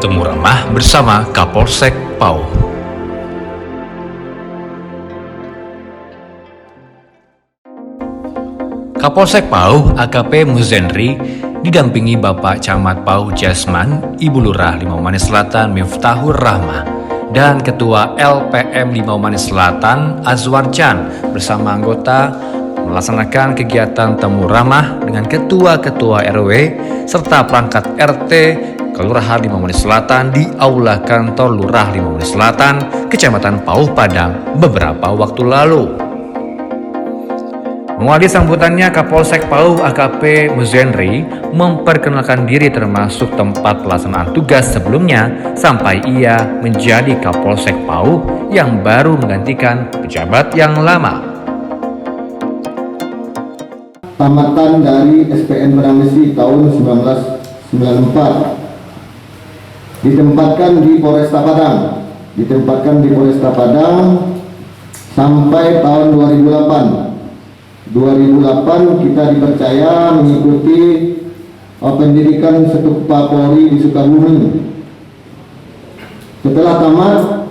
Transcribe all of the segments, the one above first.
Temu Ramah bersama Kapolsek Pauh. Kapolsek Pauh AKP Muzenri didampingi Bapak Camat Pauh Jasman, Ibu Lurah Limau Manis Selatan Miftahur Rahmah, dan Ketua LPM Limau Manis Selatan Azwar Chan bersama anggota melaksanakan kegiatan temu ramah dengan ketua-ketua RW serta perangkat RT Kelurahan Limau Manis Selatan di Aula Kantor Lurah Limau Manis Selatan, Kecamatan Pauh Padang beberapa waktu lalu. Mengawali sambutannya, Kapolsek Pauh AKP Muzenri memperkenalkan diri termasuk tempat pelaksanaan tugas sebelumnya sampai ia menjadi Kapolsek Pauh yang baru menggantikan pejabat yang lama. Tamatan dari SPN Beramesi tahun 1994 ditempatkan di Polresta Padang sampai tahun 2008 kita dipercaya mengikuti pendidikan Setupa Polri di Sukabumi. Setelah tamat,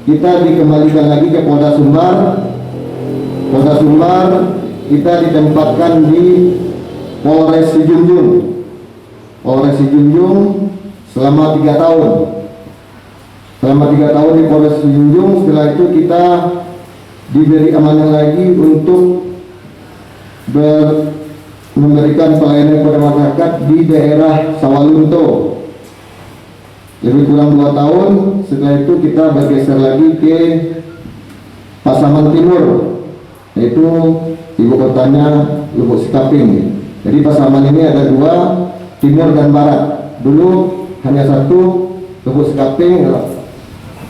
kita dikembalikan lagi ke Polda Sumbar. Kita ditempatkan di Polres Sijunjung selama 3 tahun. Selama 3 tahun di Polres Sijunjung. Setelah itu kita diberi amanah lagi untuk memberikan pelayanan kepada masyarakat di daerah Sawalunto. Lebih kurang 2 tahun. Setelah itu kita bergeser lagi ke Pasaman Timur, yaitu ibu kotanya Lubuk Sikaping. Jadi Pasaman ini ada 2, timur dan barat. Dulu hanya 1, Lubuk Sikaping,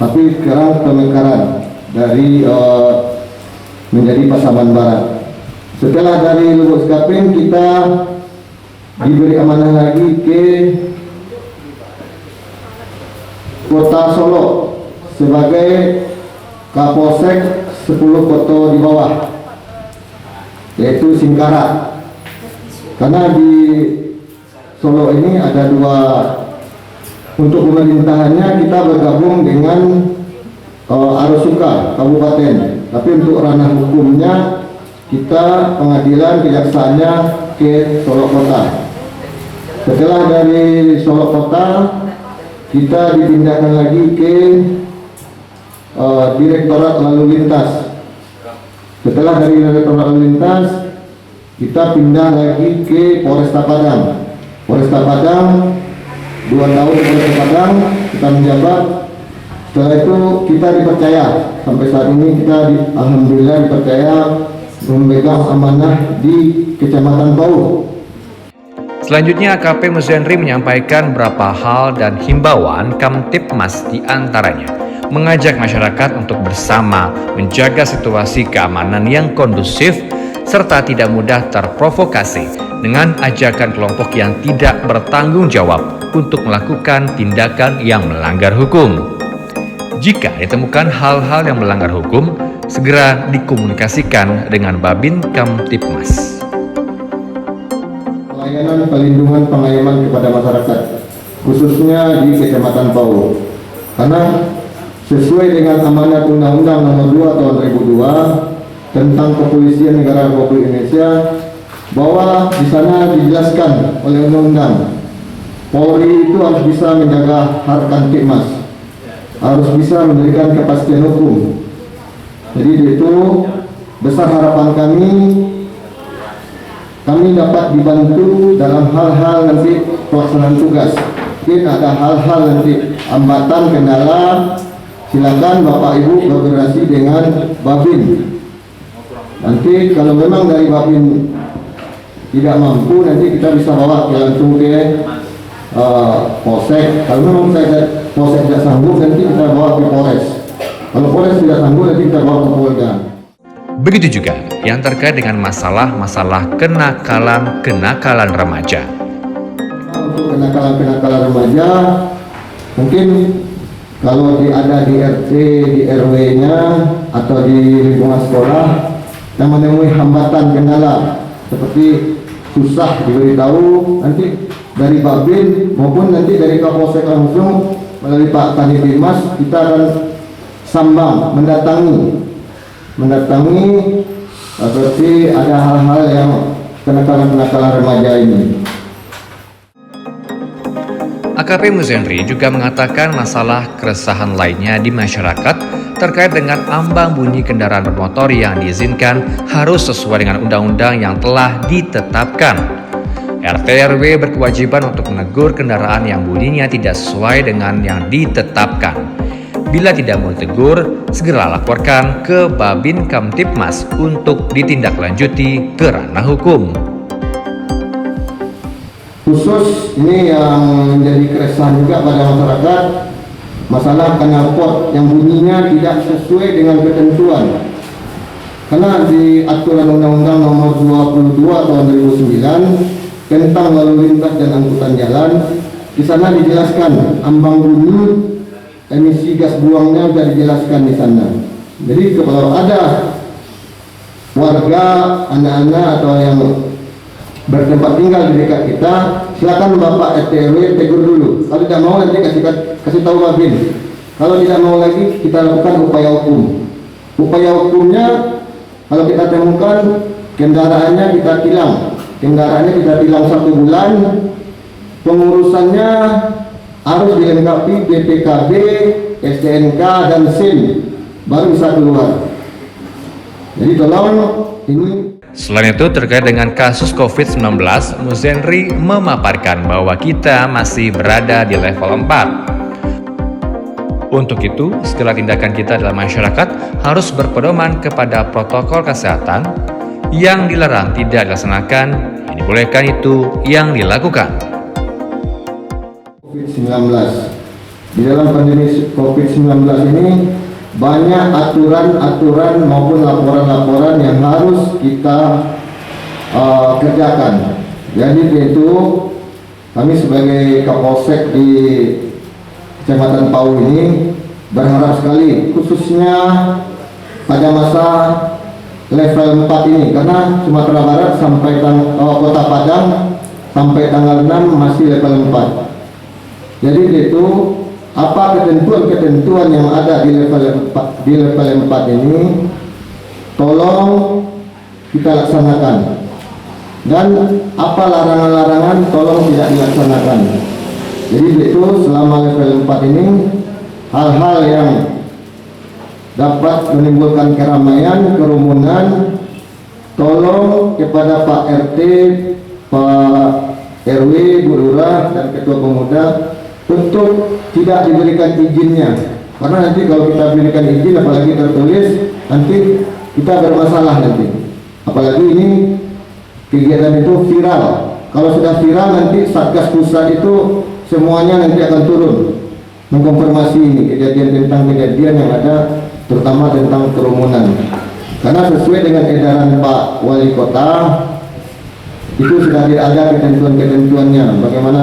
tapi sekarang pemekaran dari menjadi Pasaman Barat. Setelah dari Lubuk Sikaping, kita diberi amanah lagi ke Kota Solo sebagai Kapolsek 10 kota di bawah, yaitu Singkarak. Karena di Solo ini ada 2, untuk pemerintahannya kita bergabung dengan Arosuka Kabupaten, tapi untuk ranah hukumnya kita pengadilan kejaksaannya ke Solo Kota. Setelah dari Solo Kota, kita dipindahkan lagi ke Direktorat Lalu Lintas. Setelah dari Direktorat Lalu Lintas, kita pindah lagi ke Polresta Padang. 2 tahun di Polresta Padang kita menjabat. Setelah itu kita dipercaya, sampai saat ini kita alhamdulillah dipercaya memegang amanah di Kecamatan Pauh. Selanjutnya, AKP Muzenri menyampaikan beberapa hal dan himbauan Kamtipmas, di antaranya mengajak masyarakat untuk bersama menjaga situasi keamanan yang kondusif serta tidak mudah terprovokasi dengan ajakan kelompok yang tidak bertanggung jawab untuk melakukan tindakan yang melanggar hukum. Jika ditemukan hal-hal yang melanggar hukum, segera dikomunikasikan dengan Babin Kamtipmas. Pelayanan pelindungan pengayoman kepada masyarakat, khususnya di Kecamatan Pauh, karena sesuai dengan amanat Undang-Undang Nomor 2 Tahun 2002 tentang Kepolisian Negara Republik Indonesia, bahwa di sana dijelaskan oleh undang-undang Polri itu harus bisa menjaga harkat Kamtipmas, harus bisa memberikan kepastian hukum. Jadi itu besar harapan kami dapat dibantu dalam hal-hal nanti pelaksanaan tugas. Mungkin ada hal-hal nanti hambatan, kendala, silakan Bapak Ibu berkoordinasi dengan Babin. Nanti kalau memang dari Babin tidak mampu, nanti kita bisa bawa langsung ke Polsek. Kalau memang Polsek tidak sanggup, nanti kita bawa ke Polres. Kalau Polres tidak sanggup, nanti kita bawa ke Polda. Begitu juga yang terkait dengan masalah-masalah kenakalan remaja. Untuk kenakalan remaja, mungkin kalau ada di RT, di RW-nya atau di lingkungan sekolah yang menemui hambatan, kendala seperti susah diberitahu, nanti dari Babin maupun nanti dari Kapolsek langsung melalui Pak Kadif Humas kita akan sambang mendatangi seperti ada hal-hal yang kenakalan-kenakalan remaja ini. AKP Muzendri juga mengatakan masalah keresahan lainnya di masyarakat terkait dengan ambang bunyi kendaraan bermotor yang diizinkan harus sesuai dengan undang-undang yang telah ditetapkan. RT RW berkewajiban untuk menegur kendaraan yang bunyinya tidak sesuai dengan yang ditetapkan. Bila tidak mau ditegur, segera laporkan ke Babin Kamtipmas untuk ditindaklanjuti ke ranah hukum. Khusus ini yang menjadi keresahan juga pada masyarakat, masalah knalpot yang bunyinya tidak sesuai dengan ketentuan. Karena di aturan Undang-Undang Nomor 22 Tahun 2009 tentang lalu lintas dan angkutan jalan, di sana dijelaskan ambang bunyi emisi gas buangnya sudah dijelaskan di sana. Jadi kalau ada warga, anak-anak atau yang bertempat tinggal di dekat kita, silakan Bapak RT RW tegur dulu. Kalau tidak mau nanti kasih tahu Babin. Kalau tidak mau lagi kita lakukan upaya hukum. Upaya hukumnya kalau kita temukan kendaraannya kita tilang. Kendaraannya kita tilang 1 bulan. Pengurusannya harus dilengkapi BPKB, STNK dan SIM baru bisa keluar. Jadi tolong ini. Selain itu, terkait dengan kasus COVID-19, Muzendri memaparkan bahwa kita masih berada di level 4. Untuk itu, segala tindakan kita dalam masyarakat harus berpedoman kepada protokol kesehatan. Yang dilarang tidak dilaksanakan, yang dibolehkan itu yang dilakukan. COVID-19. Di dalam pandemi COVID-19 ini banyak aturan-aturan maupun laporan-laporan yang harus kita kerjakan. Jadi itu kami sebagai Kapolsek di Kecamatan Pau ini berharap sekali, khususnya pada masa level 4 ini, karena Sumatera Barat sampai Kota Padang sampai tanggal 6 masih level 4. Jadi itu apa ketentuan-ketentuan yang ada di level 4 ini tolong kita laksanakan, dan apa larangan-larangan tolong tidak dilaksanakan. Jadi itu selama level 4 ini hal-hal yang dapat menimbulkan keramaian, kerumunan, tolong kepada Pak RT, Pak RW, Bu Lurah dan Ketua Pemuda untuk tidak diberikan izinnya, karena nanti kalau kita berikan izin apalagi tertulis, nanti kita bermasalah nanti. Apalagi ini kegiatan itu viral. Kalau sudah viral nanti Satgas Pusat itu semuanya nanti akan turun mengkonfirmasi ini kejadian yang ada, terutama tentang kerumunan. Karena sesuai dengan edaran Pak Wali Kota itu sudah ada ketentuan-ketentuannya bagaimana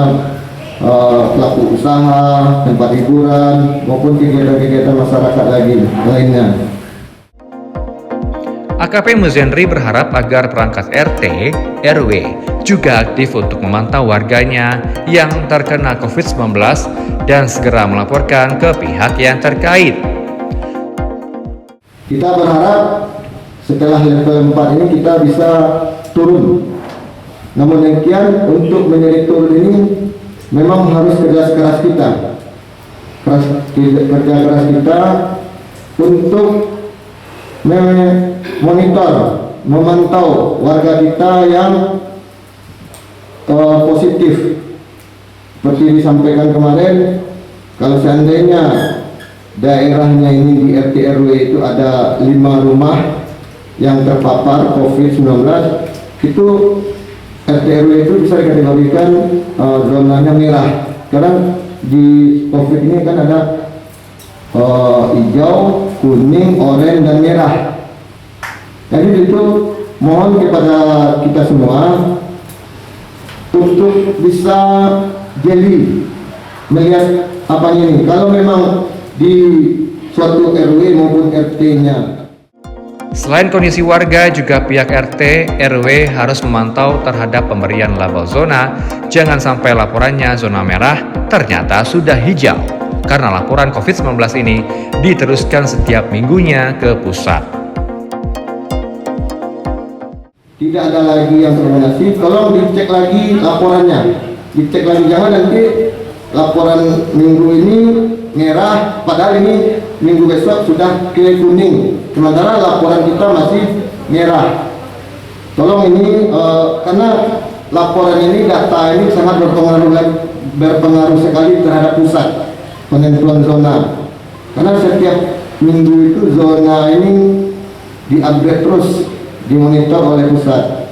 pelaku usaha, tempat hiburan maupun kegiatan-kegiatan masyarakat lainnya. AKP Muzendri berharap agar perangkat RT, RW juga aktif untuk memantau warganya yang terkena COVID-19 dan segera melaporkan ke pihak yang terkait. Kita berharap setelah level 4 ini kita bisa turun. Namun demikian, untuk menjadi turun ini memang harus kerja keras kita. Kerja keras kita untuk memonitor, memantau warga kita yang positif. Seperti disampaikan kemarin, kalau seandainya daerahnya ini di RT RW itu ada 5 rumah yang terpapar COVID-19, itu RT RW itu bisa dikategorikan zonanya merah. Karena di COVID ini kan ada hijau, kuning, oranye dan merah. Jadi itu mohon kepada kita semua untuk bisa jeli melihat apanya ini. Kalau memang di suatu RW maupun RT-nya. Selain kondisi warga, juga pihak RT, RW harus memantau terhadap pemberian label zona. Jangan sampai laporannya zona merah ternyata sudah hijau, karena laporan COVID-19 ini diteruskan setiap minggunya ke pusat. Tidak ada lagi yang terkoordinasi, tolong dicek lagi laporannya. Dicek lagi, jangan nanti laporan minggu ini merah, padahal ini minggu besok sudah ke kuning, sementara laporan kita masih merah. Tolong ini karena laporan ini, data ini sangat berpengaruh sekali terhadap pusat penentuan zona, karena setiap minggu itu zona ini diupdate terus, dimonitor oleh pusat.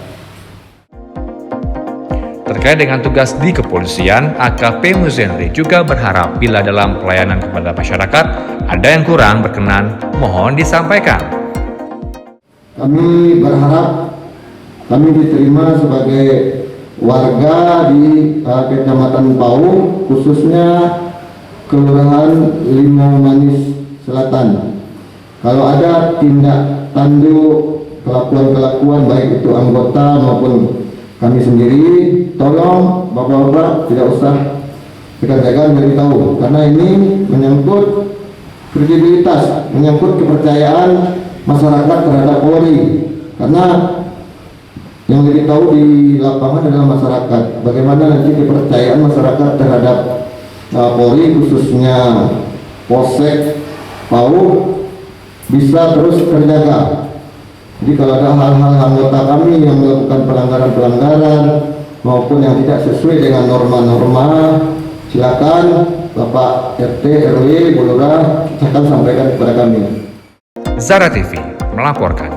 Terkait dengan tugas di kepolisian, AKP Muzenri juga berharap bila dalam pelayanan kepada masyarakat ada yang kurang berkenan, mohon disampaikan. Kami berharap kami diterima sebagai warga di Kecamatan Pau, khususnya Kelurahan Limau Manis Selatan. Kalau ada tindak tanduk kelakuan-kelakuan baik itu anggota maupun kami sendiri, tolong bapak-bapak tidak usah segan-segan beritahu, karena ini menyangkut kredibilitas, menyangkut kepercayaan masyarakat terhadap Polri. Karena yang lebih tahu di lapangan adalah masyarakat. Bagaimana nanti kepercayaan masyarakat terhadap Polri, khususnya Polsek Pau, bisa terus terjaga. Jadi kalau ada hal-hal anggota kami yang melakukan pelanggaran-pelanggaran maupun yang tidak sesuai dengan norma-norma, silakan Bapak RT, RW, Bu Lurah, silakan sampaikan kepada kami. Zara TV melaporkan.